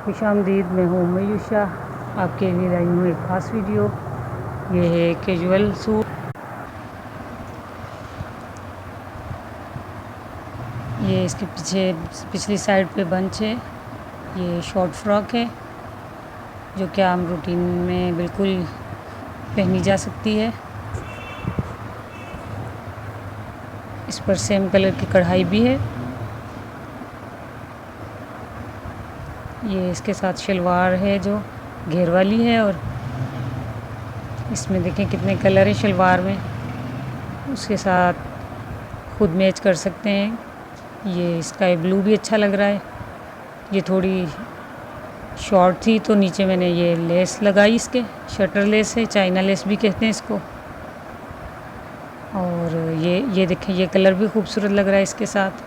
खुशामदीद, मैं हूँ मयूषा। आपके लिए लाई हूँ एक ख़ास वीडियो। ये है कैजुअल सूट। ये इसके पीछे पिछली साइड पे बंच है। ये शॉर्ट फ्रॉक है जो कि आम रूटीन में बिल्कुल पहनी जा सकती है। इस पर सेम कलर की कढ़ाई भी है। ये इसके साथ शलवार है जो घेर वाली है, और इसमें देखें कितने कलर हैं शलवार में। उसके साथ खुद मैच कर सकते हैं। ये स्काई ब्लू भी अच्छा लग रहा है। ये थोड़ी शॉर्ट थी तो नीचे मैंने ये लेस लगाई, इसके शटर लेस है, चाइना लेस भी कहते हैं इसको। और ये देखें, ये कलर भी खूबसूरत लग रहा है इसके साथ।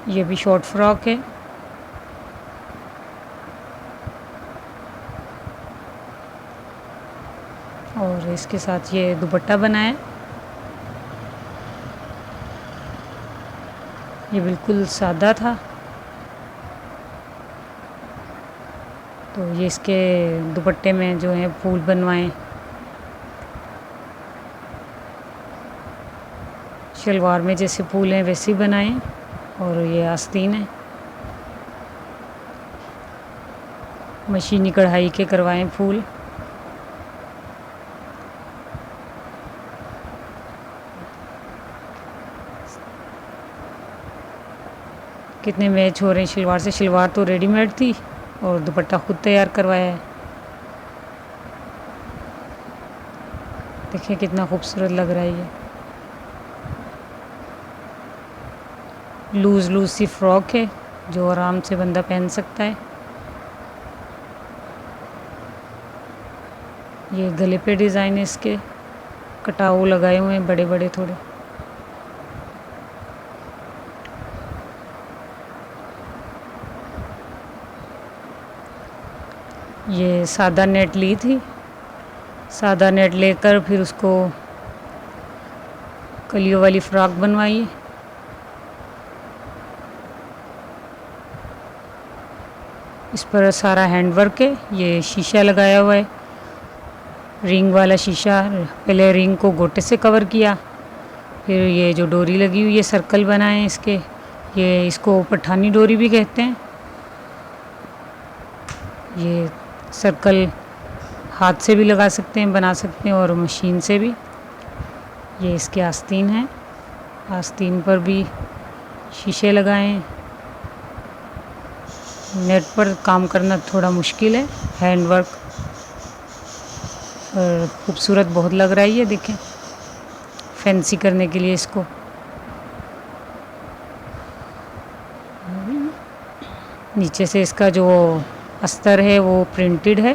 ये भी शॉर्ट फ्रॉक है। और इसके साथ ये दुपट्टा बना है। ये बिल्कुल सादा था, तो ये इसके दुपट्टे में जो है फूल बनवाए। शलवार में जैसे फूल हैं वैसे ही बनाए। और ये आस्तीन है, मशीनी कढ़ाई के करवाएं फूल। कितने मैच हो रहे हैं शलवार से। शलवार तो रेडीमेड थी और दुपट्टा खुद तैयार करवाया है। देखिए कितना खूबसूरत लग रहा है। ये लूज़ सी फ्रॉक है जो आराम से बंदा पहन सकता है। ये गले पे डिज़ाइन है, इसके कटाऊ लगाए हुए हैं बड़े बड़े थोड़े। ये सादा नेट ली थी, सादा नेट लेकर फिर उसको कलियों वाली फ्रॉक बनवाई। इस पर सारा हैंडवर्क है। ये शीशा लगाया हुआ है, रिंग वाला शीशा। पहले रिंग को गोटे से कवर किया, फिर ये जो डोरी लगी हुई है सर्कल बनाए हैं इसके। ये इसको पठानी डोरी भी कहते हैं। ये सर्कल हाथ से भी लगा सकते हैं, बना सकते हैं, और मशीन से भी। ये इसके आस्तीन है, आस्तीन पर भी शीशे लगाए हैं। नेट पर काम करना थोड़ा मुश्किल है, हैंडवर्क और खूबसूरत बहुत लग रहा है। ये देखें, फैंसी करने के लिए इसको। नीचे से इसका जो अस्तर है वो प्रिंटेड है।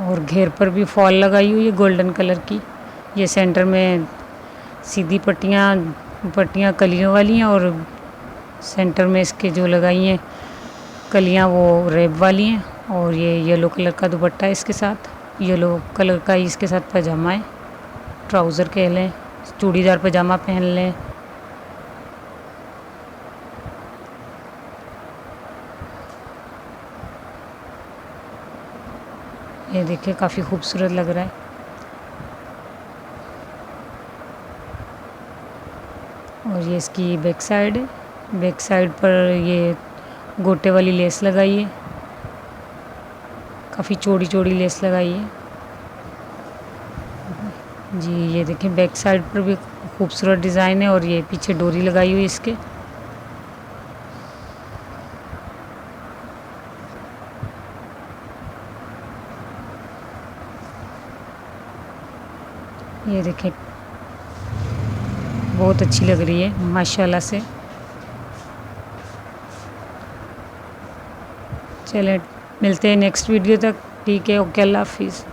और घेर पर भी फॉल लगाई हुई है गोल्डन कलर की। ये सेंटर में सीधी पट्टियाँ कलियों वाली हैं, और सेंटर में इसके जो लगाई हैं कलियाँ वो रेब वाली हैं। और ये येलो कलर का दुपट्टा है इसके साथ। येलो कलर का ही इसके साथ पजामा है, ट्राउज़र कह लें, चूड़ीदार पजामा पहन लें। ये देखिए काफ़ी खूबसूरत लग रहा है। और ये इसकी बैक साइड है। बैक साइड पर ये गोटे वाली लेस लगाई है, काफ़ी चौड़ी चौड़ी लेस लगाई है जी। ये देखिए बैक साइड पर भी खूबसूरत डिज़ाइन है, और ये पीछे डोरी लगाई हुई है इसके। ये देखें बहुत अच्छी लग रही है माशाल्लाह से। चलें मिलते हैं नेक्स्ट वीडियो तक। ठीक है, ओके, अल्लाह हाफिज़।